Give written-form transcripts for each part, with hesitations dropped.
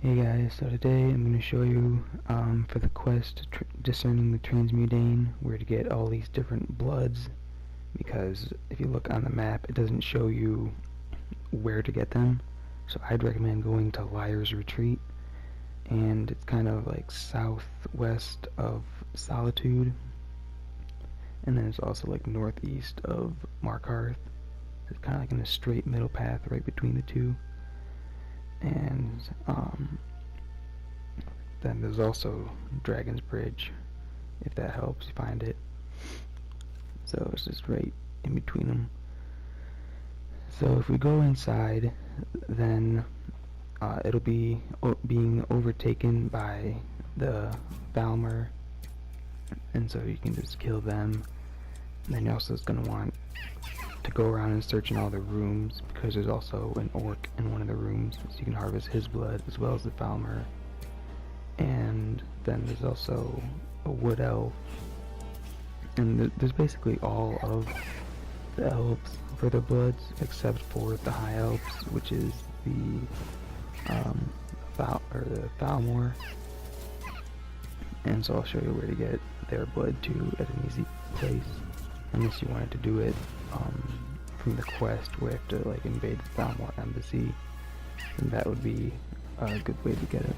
Hey guys, so today I'm going to show you for the quest Discerning the Transmundane where to get all these different bloods, because if you look on the map it doesn't show you where to get them. So I'd recommend going to Liar's Retreat, and it's kind of like southwest of Solitude, and then it's also like northeast of Markarth. It's kind of like in a straight middle path right between the two. And then there's also Dragon's Bridge, if that helps you find it. So it's just right in between them. So if we go inside, then it'll be being overtaken by the Thalmor, and so you can just kill them. And then you're also going to want to go around and search in all the rooms, because there's also an orc in one of the rooms, so you can harvest his blood as well as the Thalmor. And then there's also a wood elf, and there's basically all of the elves for their bloods except for the high elves, which is the Thalmor. And so I'll show you where to get their blood too at an easy place, unless you wanted to do it from the quest where you have to like invade the Thalmor embassy, and that would be a good way to get it.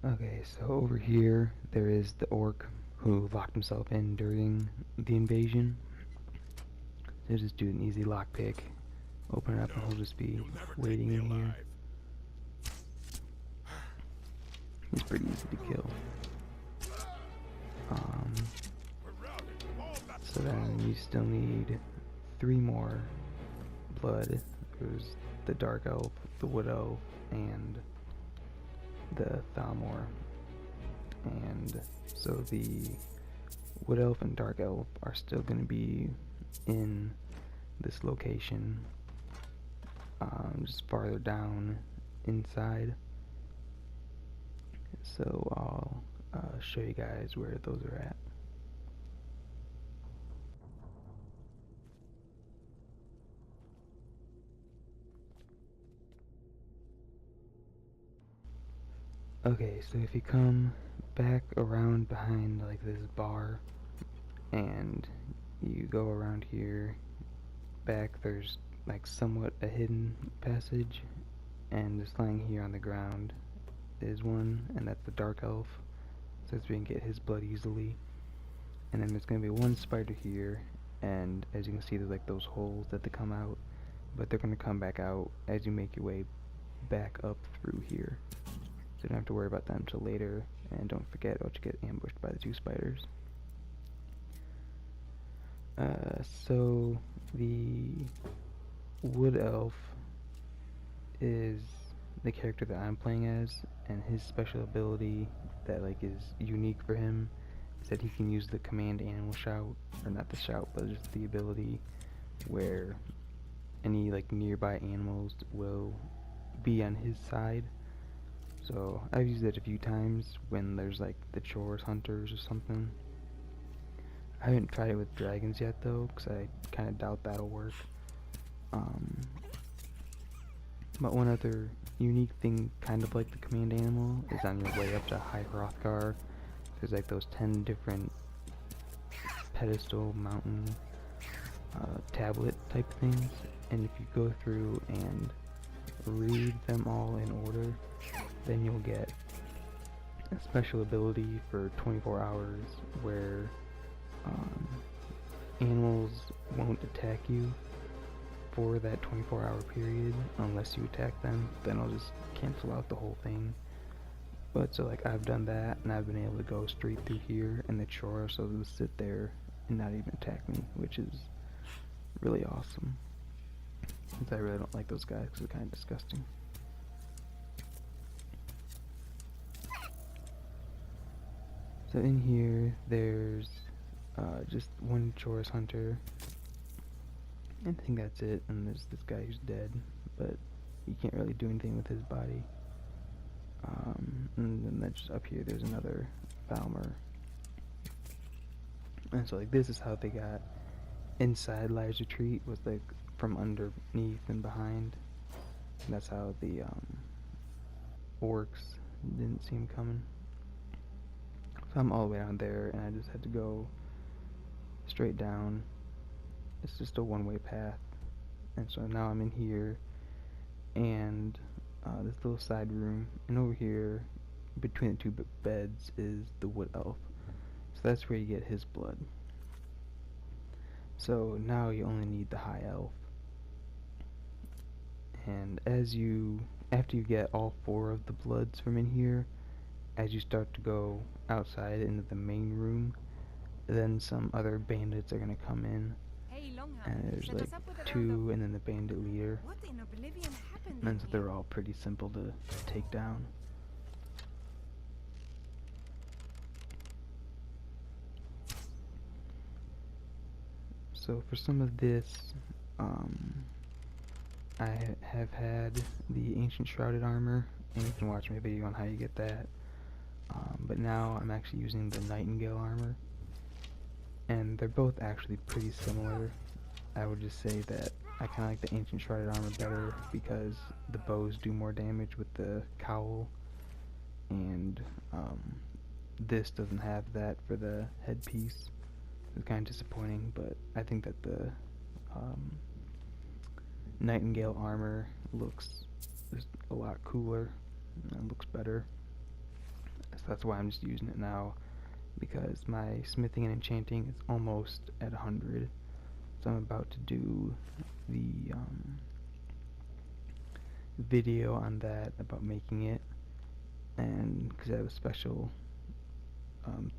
Okay, so over here there is the orc who locked himself in during the invasion. So just do an easy lockpick, open it up, and he'll just be waiting in here. He's pretty easy to kill. So then you still need 3 more blood. There's the dark elf, the wood elf, and the Thalmor. And so the wood elf and dark elf are still going to be in this location, just farther down inside. So I'll show you guys where those are at. Okay, so if you come back around behind like this bar and you go around here back, there's like somewhat a hidden passage, and just lying here on the ground is one, and that's the dark elf, so we can get his blood easily. And then there's gonna be one spider here, and as you can see there's like those holes that they come out, but they're gonna come back out as you make your way back up through here. So you don't have to worry about them until later, and don't forget about to get ambushed by the 2 spiders. So the wood elf is the character that I'm playing as, and his special ability that like is unique for him is that he can use the command animal shout, or not the shout, but just the ability where any like nearby animals will be on his side. So I've used it a few times when there's like the chores hunters or something. I haven't tried it with dragons yet though, because I kind of doubt that'll work. But one other unique thing, kind of like the command animal, is on your way up to High Hrothgar, there's like those 10 different pedestal mountain tablet type things, and if you go through and read them all in order, then you'll get a special ability for 24 hours where animals won't attack you for that 24-hour period unless you attack them. Then I'll just cancel out the whole thing. But so like I've done that, and I've been able to go straight through here in the chore, so they'll sit there and not even attack me, which is really awesome. Because I really don't like those guys because they're kind of disgusting. So in here, there's just one Chorus Hunter. I think that's it, and there's this guy who's dead, but you can't really do anything with his body. And then that's just up here, there's another Thalmor. And so like this is how they got inside Lies Retreat, was like from underneath and behind. And that's how the orcs didn't see him coming. So I'm all the way down there, and I just had to go straight down. It's just a one-way path. And so now I'm in here, and this little side room, and over here between the two beds is the wood elf. So that's where you get his blood. So now you only need the high elf. And after you get all 4 of the bloods from in here, as you start to go outside into the main room, then some other bandits are gonna come in. And there's like 2, and then the bandit leader. What in oblivion happened? And so they're all pretty simple to take down. So for some of this, I have had the Ancient Shrouded Armor, and you can watch my video on how you get that. But now I'm actually using the Nightingale Armor, and they're both actually pretty similar. I would just say that I kind of like the Ancient Shrouded Armor better because the bows do more damage with the cowl, and this doesn't have that for the headpiece. It's kind of disappointing, but I think that the Nightingale Armor looks just a lot cooler and looks better. So that's why I'm just using it now, because my smithing and enchanting is almost at 100. So I'm about to do the video on that, about making it, and because I have a special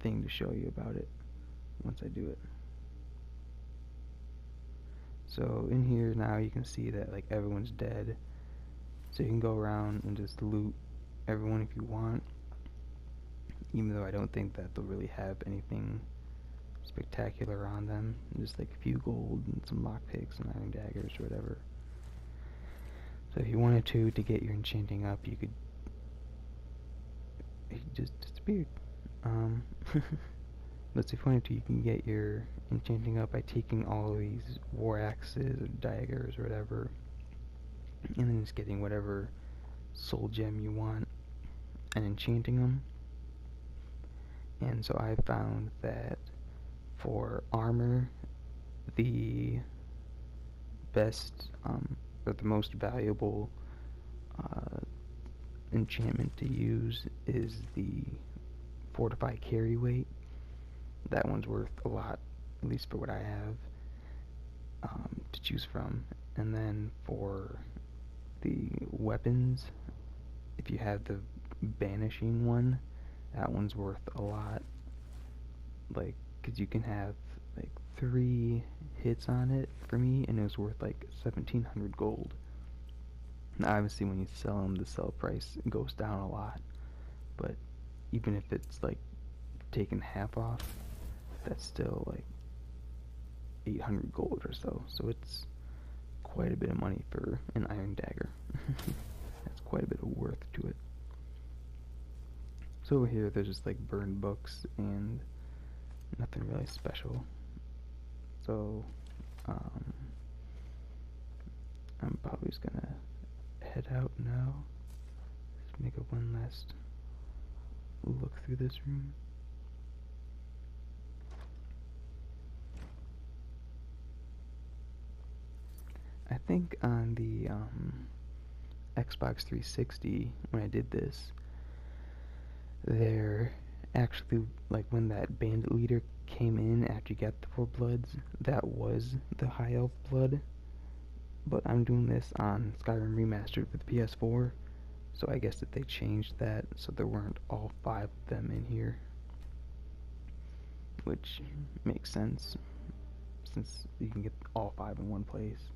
thing to show you about it once I do it. So in here now you can see that like everyone's dead, so you can go around and just loot everyone if you want, even though I don't think that they'll really have anything spectacular on them, just like a few gold and some lockpicks and iron daggers or whatever. So if you wanted to get your enchanting up, you could just disappeared. But if you wanted to, you can get your enchanting up by taking all of these war axes or daggers or whatever, and then just getting whatever soul gem you want and enchanting them. And so I found that for armor, the best or the most valuable enchantment to use is the Fortify Carry Weight. That one's worth a lot, at least for what I have to choose from. And then for the weapons, if you have the Banishing one, that one's worth a lot. Like, because you can have like 3 hits on it for me, and it was worth like 1,700 gold. Now obviously when you sell them, the sell price goes down a lot, but even if it's like taken half off, that's still like 800 gold or so. So it's quite a bit of money for an iron dagger. That's quite a bit of worth to it. So over here there's just like burned books and nothing really special. So I'm probably just gonna head out now. Just make one last look through this room. I think on the Xbox 360, when I did this, there actually, like, when that bandit leader came in after you got the 4 bloods, that was the high elf blood. But I'm doing this on Skyrim Remastered with PS4, so I guess that they changed that so there weren't all 5 of them in here, which makes sense since you can get all 5 in one place.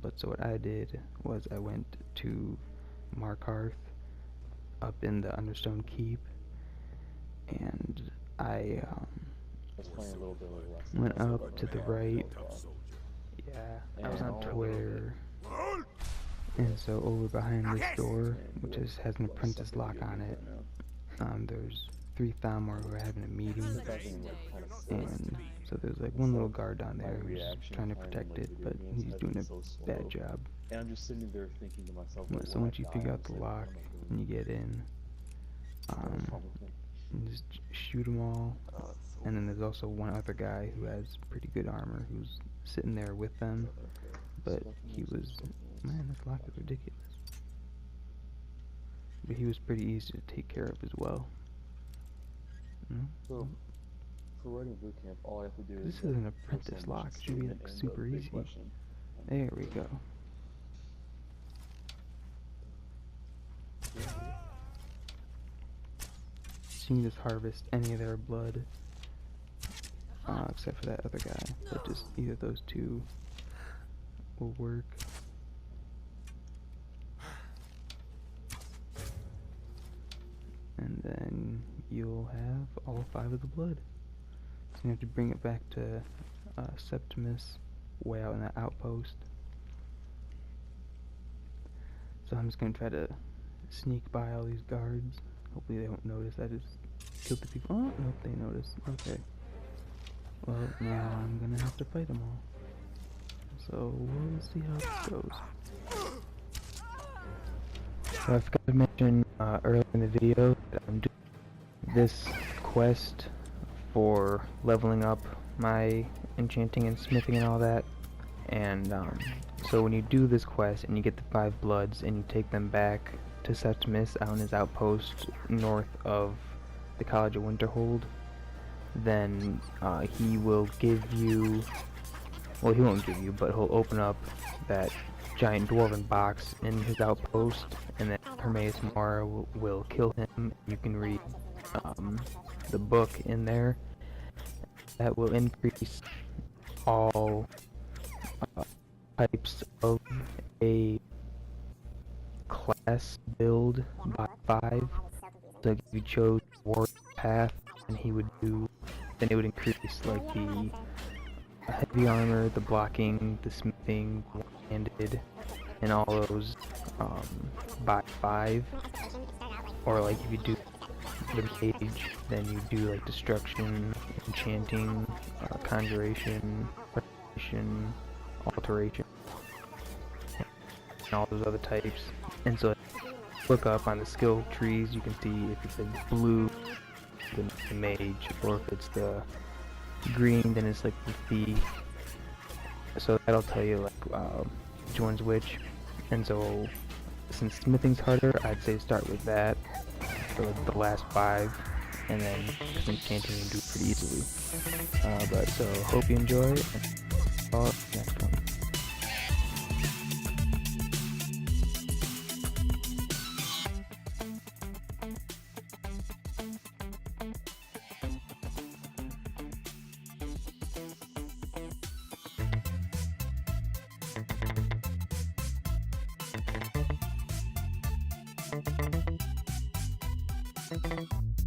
But so what I did was I went to Markarth up in the Understone Keep, and I went up to the right. Yeah, I was on Twitter, and so over behind this door, which has an apprentice lock on it, there's 3 Thalmor who are having a meeting, and so there's like one little guard down there who's trying to protect it, but he's doing a bad job. And I'm just sitting there thinking to myself, So once you figure out the lock and you get in, you just shoot them all, and then there's also one other guy who has pretty good armor who's sitting there with them, but he was, man, this lock is ridiculous. But he was pretty easy to take care of as well. So, for writing boot camp, all I have to do is... This is an apprentice lock. It should be like super easy. There we go. So you can just harvest any of their blood, except for that other guy. But just either those 2 will work. And then you'll have all 5 of the blood. So you have to bring it back to Septimus way out in that outpost. So I'm just going to try to sneak by all these guards. Hopefully they won't notice I just killed the people. Oh, nope, they noticed. Okay. Well, now I'm going to have to fight them all. So we'll see how this goes. So I forgot to mention earlier in the video that I'm doing this quest for leveling up my enchanting and smithing and all that. And so when you do this quest and you get the 5 bloods and you take them back to Septimus out in his outpost north of the College of Winterhold, then he will give you, well, he won't give you, but he'll open up that giant dwarven box in his outpost, and then Hermaeus Mora will kill him. You can read the book in there. That will increase all types of a class build by 5. So if you chose warrior path, and he would do, then it would increase like the heavy armor, the blocking, the smithing, one-handed, and all those by 5. Or like if you do the mage, then you do like destruction, enchanting, conjuration, restoration, alteration, and all those other types. And so look up on the skill trees, you can see if it's like blue, then it's the mage, or if it's the green, then it's like the thief. So that'll tell you like which one's which. And so since smithing's harder, I'd say start with that for like the last 5, and then enchanting you can do pretty easily. But so hope you enjoy, and see you next one. Thank you.